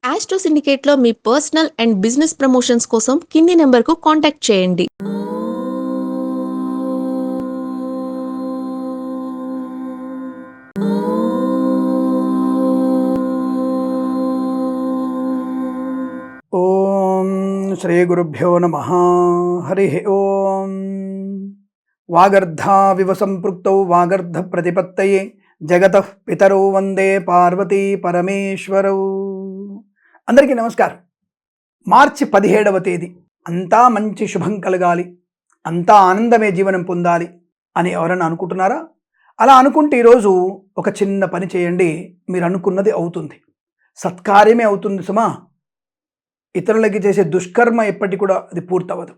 Astro సిండికేట్లో మీ personal and business promotions కోసం కింది నెంబర్కు కాంటాక్ట్ చేయండి. ఓం శ్రీ గురుభ్యో నమ. హరి ఓం. వాగర్ధావివ సంపృక్తౌ వాగర్ధ ప్రతిపత్తయే జగతః పితరౌ వందే పార్వతీ పరమేశ్వరౌ. అందరికీ నమస్కారం. మార్చి 17వ తేదీ అంతా మంచి శుభం కలగాలి, అంతా ఆనందమే జీవనం పొందాలి అని ఎవరన్నా అనుకుంటున్నారా? అలా అనుకుంటే ఈరోజు ఒక చిన్న పని చేయండి, మీరు అనుకున్నది అవుతుంది. సత్కార్యమే అవుతుంది సుమా. ఇతరులకి చేసే దుష్కర్మ ఎప్పటికీ కూడా అది పూర్తవదు.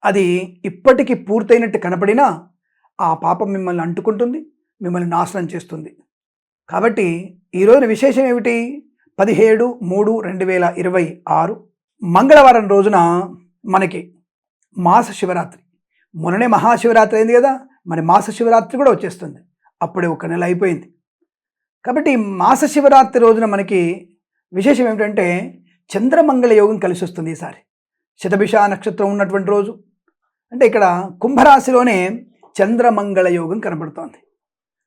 అది ఇప్పటికీ పూర్తయినట్టు కనపడినా ఆ పాపం మిమ్మల్ని అంటుకుంటుంది, మిమ్మల్ని నాశనం చేస్తుంది. కాబట్టి ఈరోజు విశేషం ఏమిటి? 17/3/2026 మంగళవారం రోజున మనకి మాస శివరాత్రి. మొన్ననే మహాశివరాత్రి అయింది కదా, మరి మాస శివరాత్రి కూడా వచ్చేస్తుంది. అప్పుడే ఒక నెల అయిపోయింది. కాబట్టి మాస శివరాత్రి రోజున మనకి విశేషం ఏమిటంటే చంద్రమంగళ యోగం కలిసి వస్తుంది. ఈసారి శతభిష నక్షత్రం ఉన్నటువంటి రోజు, అంటే ఇక్కడ కుంభరాశిలోనే చంద్రమంగళ యోగం కనబడుతోంది.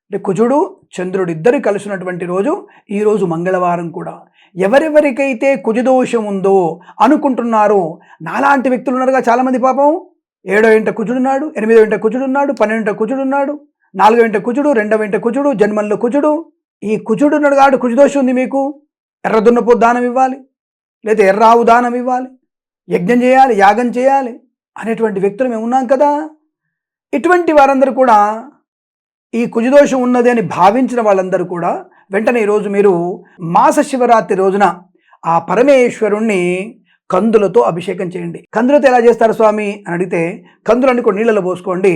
అంటే కుజుడు చంద్రుడు ఇద్దరు కలిసి ఉన్నటువంటి రోజు ఈరోజు మంగళవారం కూడా. ఎవరెవరికైతే కుజదోషం ఉందో అనుకుంటున్నారో, నాలాంటి వ్యక్తులు ఉన్నారుగా చాలామంది పాపం. 7వ ఇంట కుజుడున్నాడు, 8వ ఇంట కుజుడున్నాడు, 12వ ఇంట కుజుడున్నాడు, 4వ ఇంట కుజుడు, 2వ ఇంట కుజుడు, జన్మంలో కుజుడు. ఈ కుజుడున్నాడు కాబట్టి కుజదోషం ఉంది మీకు. ఎర్ర దున్నపో దానం ఇవ్వాలి, లేదా ఎర్రావు దానం ఇవ్వాలి, యజ్ఞం చేయాలి, యాగం చేయాలి అనేటువంటి వ్యక్తులు మేము ఉన్నాం కదా. ఇటువంటి వారందరూ కూడా ఈ కుజదోషం ఉన్నది అని భావించిన వాళ్ళందరూ కూడా వెంటనే ఈరోజు మీరు మాస శివరాత్రి రోజున ఆ పరమేశ్వరుణ్ణి కందులతో అభిషేకం చేయండి. కందులతో ఎలా చేస్తారు స్వామి అని అడిగితే, కందులన్నీ కూడా నీళ్ళలో పోసుకోండి.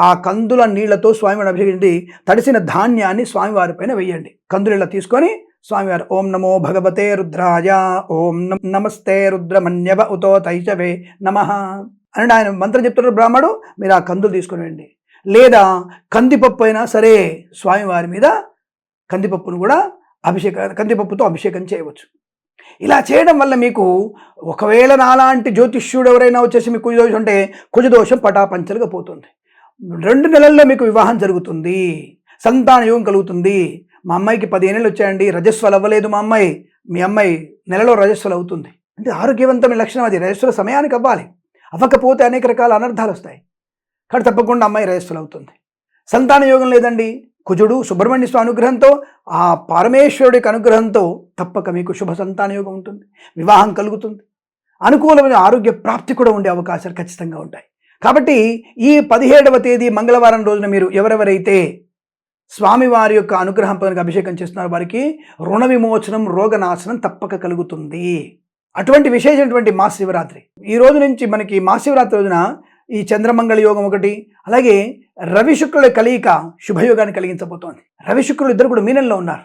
ఆ కందుల నీళ్లతో స్వామివారిని అభిషేకించి తడిసిన ధాన్యాన్ని స్వామివారి పైన వేయండి. కందులు తీసుకొని స్వామివారు ఓం నమో భగవతే రుద్రాయ, ఓం నమస్తే రుద్రమన్యవ ఉతో తైషవే నమః అని ఆయన మంత్రం చెప్తున్నారు బ్రాహ్మడు. మీరు ఆ కందులు తీసుకుని వెళ్ళండి. లేదా కందిపప్పు అయినా సరే స్వామివారి మీద కందిపప్పును కూడా కందిపప్పుతో అభిషేకం చేయవచ్చు. ఇలా చేయడం వల్ల మీకు ఒకవేళ నాలాంటి జ్యోతిష్యుడు ఎవరైనా వచ్చేసి మీకు కుజదోషం అంటే కుజదోషం పటాపంచలుగా పోతుంది. 2 నెలల్లో మీకు వివాహం జరుగుతుంది, సంతాన యోగం కలుగుతుంది. మా అమ్మాయికి 15 ఏళ్ళు వచ్చాయండి, రజస్వలు అవ్వలేదు మా అమ్మాయి. మీ అమ్మాయి నెలలో రజస్వలు అవుతుంది అంటే ఆరోగ్యవంతమైన లక్షణం అది. రజస్వల సమయానికి అవ్వాలి, అవ్వకపోతే అనేక రకాల అనర్థాలు వస్తాయి. కానీ తప్పకుండా అమ్మాయి రజస్వలు అవుతుంది. సంతాన యోగం లేదండి, కుజుడు సుబ్రహ్మణ్య స్వామి అనుగ్రహంతో, ఆ పరమేశ్వరుడికి అనుగ్రహంతో తప్పక మీకు శుభ సంతాన యోగం ఉంటుంది, వివాహం కలుగుతుంది, అనుకూలమైన ఆరోగ్య ప్రాప్తి కూడా ఉండే అవకాశాలు ఖచ్చితంగా ఉంటాయి. కాబట్టి ఈ 17వ తేదీ మంగళవారం రోజున మీరు ఎవరెవరైతే స్వామివారి యొక్క అనుగ్రహం పొందడానికి అభిషేకం చేస్తున్నారు వారికి రుణ విమోచనం, రోగనాశనం తప్పక కలుగుతుంది. అటువంటి విశేషమైనటువంటి మహాశివరాత్రి ఈ రోజు నుంచి మనకి మహాశివరాత్రి రోజున ఈ చంద్రమంగళ యోగం ఒకటి, అలాగే రవి శుక్రుల కలయిక శుభయోగాన్ని కలిగించబోతోంది. రవి శుక్రులు ఇద్దరు కూడా మీనంలో ఉన్నారు.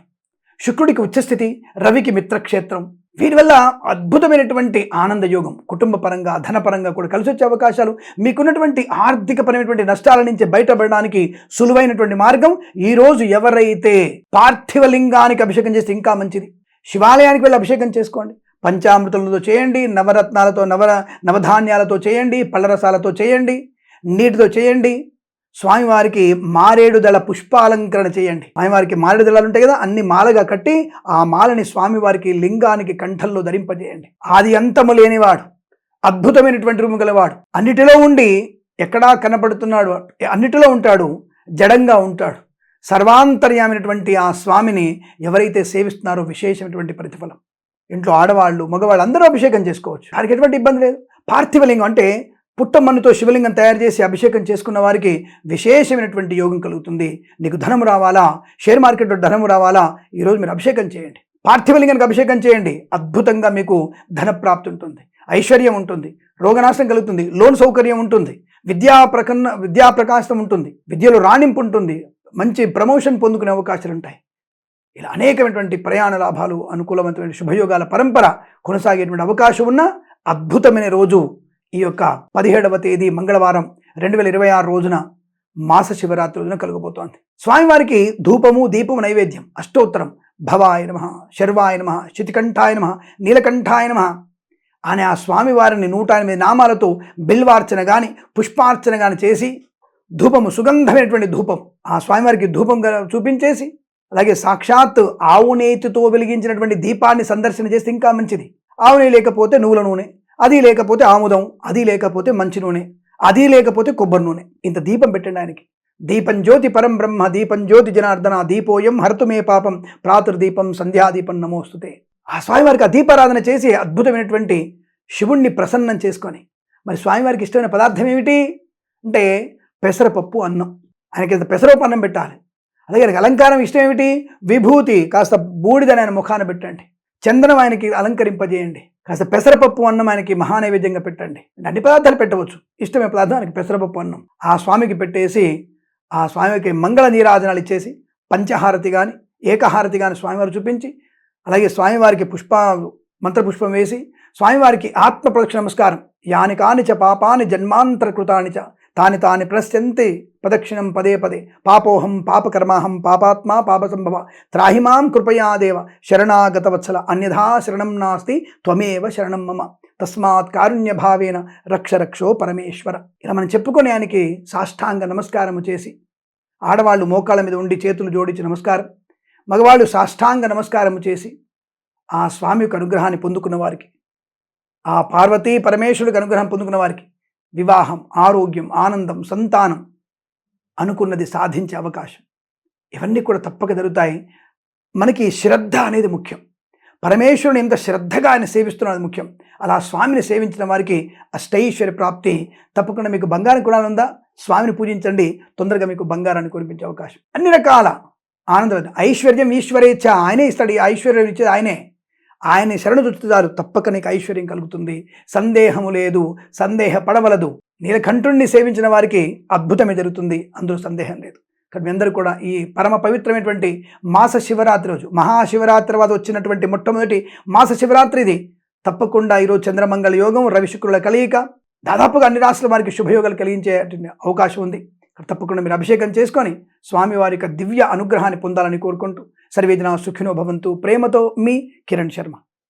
శుక్రుడికి ఉచ్చస్థితి, రవికి మిత్రక్షేత్రం. వీరి వల్ల అద్భుతమైనటువంటి ఆనంద యోగం, కుటుంబ పరంగా ధనపరంగా కూడా కలిసి వచ్చే అవకాశాలు, మీకున్నటువంటి ఆర్థికపరమైనటువంటి నష్టాల నుంచి బయటపడడానికి సులువైనటువంటి మార్గం. ఈరోజు ఎవరైతే పార్థివ లింగానికి అభిషేకం చేస్తే ఇంకా మంచిది. శివాలయానికి వెళ్ళి అభిషేకం చేసుకోండి. పంచామృతులతో చేయండి, నవరత్నాలతో నవధాన్యాలతో చేయండి, పళ్ళరసాలతో చేయండి, నీటితో చేయండి. స్వామివారికి మారేడుదళ పుష్పాలంకరణ చేయండి. స్వామివారికి మారేడు దళాలు ఉంటాయి కదా, అన్ని మాలగా కట్టి ఆ మాలని స్వామివారికి లింగానికి కంఠంలో ధరింపజేయండి. ఆది అంతము లేనివాడు, అద్భుతమైనటువంటి రూపు గలవాడు, అన్నిటిలో ఉండి ఎక్కడా కనపడుతున్నాడు, అన్నిటిలో ఉంటాడు, జడంగా ఉంటాడు. సర్వాంతర్యామైనటువంటి ఆ స్వామిని ఎవరైతే సేవిస్తున్నారో విశేషమైనటువంటి ప్రతిఫలం. ఇంట్లో ఆడవాళ్ళు మగవాళ్ళు అందరూ అభిషేకం చేసుకోవచ్చు, దానికి ఎటువంటి ఇబ్బంది లేదు. పార్థివలింగం అంటే పుట్టమన్నుతో శివలింగం తయారు చేసి అభిషేకం చేసుకున్న వారికి విశేషమైనటువంటి యోగం కలుగుతుంది. నీకు ధనము రావాలా, షేర్ మార్కెట్లో ధనము రావాలా, ఈరోజు మీరు అభిషేకం చేయండి, పార్థివలింగానికి అభిషేకం చేయండి. అద్భుతంగా మీకు ధన ప్రాప్తి ఉంటుంది, ఐశ్వర్యం ఉంటుంది, రోగనాశనం కలుగుతుంది, లోన్ సౌకర్యం ఉంటుంది, విద్యా ప్రకాశం ఉంటుంది, విద్యలో రాణింపు ఉంటుంది, మంచి ప్రమోషన్ పొందుకునే అవకాశాలు ఉంటాయి. ఇలా అనేకమైనటువంటి ప్రయాణ లాభాలు, అనుకూలవంతమైన శుభయోగాల పరంపర కొనసాగేటువంటి అవకాశం ఉన్న అద్భుతమైన రోజు ఈ యొక్క 17వ తేదీ మంగళవారం 2026 రోజున మాస శివరాత్రి రోజున కలగబోతోంది. స్వామివారికి ధూపము, దీపము, నైవేద్యం, అష్టోత్తరం భవాయ నమః, శర్వాయ నమః, శితికంఠాయ నమః, నీలకంఠాయ నమః అని ఆ స్వామివారిని 108 నామాలతో బిల్వార్చన కానీ పుష్పార్చన కానీ చేసి ధూపము, సుగంధమైనటువంటి ధూపం ఆ స్వామివారికి ధూపం చూపించేసి, అలాగే సాక్షాత్ ఆవు నేతితో వెలిగించినటువంటి దీపాన్ని సందర్శన చేస్తే ఇంకా మంచిది. ఆవు నెయ్యి లేకపోతే నువ్వుల నూనె, అది లేకపోతే ఆముదం, అది లేకపోతే మంచి నూనె, అది లేకపోతే కొబ్బరి నూనె, ఇంత దీపం పెట్టండి ఆయనకి. దీపం జ్యోతి పరం బ్రహ్మ, దీపం జ్యోతి జనార్దన, దీపోయం హరతు మే పాపం, ప్రాతృదీపం సంధ్యాదీపం నమోస్తుతే. ఆ స్వామివారికి ఆ దీపారాధన చేసి అద్భుతమైనటువంటి శివుణ్ణి ప్రసన్నం చేసుకొని, మరి స్వామివారికి ఇష్టమైన పదార్థం ఏమిటి అంటే పెసరపప్పు అన్నం. ఆయనకి పెసరపప్పు అన్నం పెట్టాలి. అలాగే ఆయనకి అలంకారం ఇష్టం ఏమిటి? విభూతి, కాస్త బూడిదని ఆయన ముఖాన పెట్టండి. చందనం ఆయనకి అలంకరింపజేయండి. కాస్త పెసరపప్పు అన్నం ఆయనకి మహానైవేద్యంగా పెట్టండి. అన్ని పదార్థాలు పెట్టవచ్చు, ఇష్టమైన పదార్థం ఆయనకి పెసరపప్పు అన్నం ఆ స్వామికి పెట్టేసి, ఆ స్వామికి మంగళ నీరాజనాలు ఇచ్చేసి, పంచహారతి కానీ ఏకహారతి కానీ స్వామివారు చూపించి, అలాగే స్వామివారికి మంత్రపుష్పం వేసి, స్వామివారికి ఆత్మ ప్రదక్షిణ నమస్కారం. యాని కాని చ పాపాని జన్మాంతర కృతాని చ తాని తాని ప్రశ్యంతి ప్రదక్షిణం పదే పదే. పాపోహం పాపకర్మాహం పాపాత్మా పాపసంభవ త్రాహిమాం కృపయాదేవ శరణాగత వత్సల అన్యథా శరణం నాస్తి త్వమేవ శరణం మమ తస్మాత్ కారుణ్య భావేన రక్ష రక్షో పరమేశ్వర. ఇలా మనం చెప్పుకొని ఆయనకి సాష్టాంగ నమస్కారము చేసి, ఆడవాళ్ళు మోకాళ్ళ మీద ఉండి చేతులు జోడించి నమస్కారం, మగవాళ్ళు సాష్టాంగ నమస్కారము చేసి ఆ స్వామి యొక్క అనుగ్రహాన్ని పొందుకున్న వారికి, ఆ పార్వతీ పరమేశ్వరుడికి అనుగ్రహం పొందుకున్న వారికి వివాహం, ఆరోగ్యం, ఆనందం, సంతానం అనుకున్నది సాధించే అవకాశం ఇవన్నీ కూడా తప్పక జరుగుతాయి. మనకి శ్రద్ధ అనేది ముఖ్యం. పరమేశ్వరుని ఎంత శ్రద్ధగా ఆయన సేవిస్తున్నది ముఖ్యం. అలా స్వామిని సేవించిన వారికి అష్టైశ్వర్య ప్రాప్తి తప్పకుండా. మీకు బంగారం కొనాలి ఉందా? స్వామిని పూజించండి, తొందరగా మీకు బంగారాన్ని కురిపించే అవకాశం. అన్ని రకాల ఆనందం, ఐశ్వర్యం ఈశ్వరేచ్ఛ, ఆయనే ఇస్తాడు. ఈ ఐశ్వర్యం ఇచ్చేది ఆయనే. ఆయన శరణు చుట్టుతారు, తప్పక నీకు ఐశ్వర్యం కలుగుతుంది, సందేహము లేదు, సందేహపడవలదు. నీలకంఠుణ్ణి సేవించిన వారికి అద్భుతమే జరుగుతుంది, అందులో సందేహం లేదు. ఇక్కడ మీ అందరూ కూడా ఈ పరమ పవిత్రమైనటువంటి మాస శివరాత్రి రోజు, మహాశివరాత్రి తర్వాత వచ్చినటువంటి మొట్టమొదటి మాస శివరాత్రి ఇది. తప్పకుండా ఈరోజు చంద్రమంగళ యోగం, రవి శుక్రుల కలయిక, దాదాపుగా అన్ని రాష్ట్రాల వారికి శుభయోగాలు కలిగించే అవకాశం ఉంది. తప్పకుండా మీరు అభిషేకం చేసుకొని స్వామివారి యొక్క దివ్య అనుగ్రహాన్ని పొందాలని కోరుకుంటూ సర్వేజన సుఖినో భవంతు. ప్రేమతో మీ కిరణ్ శర్మ.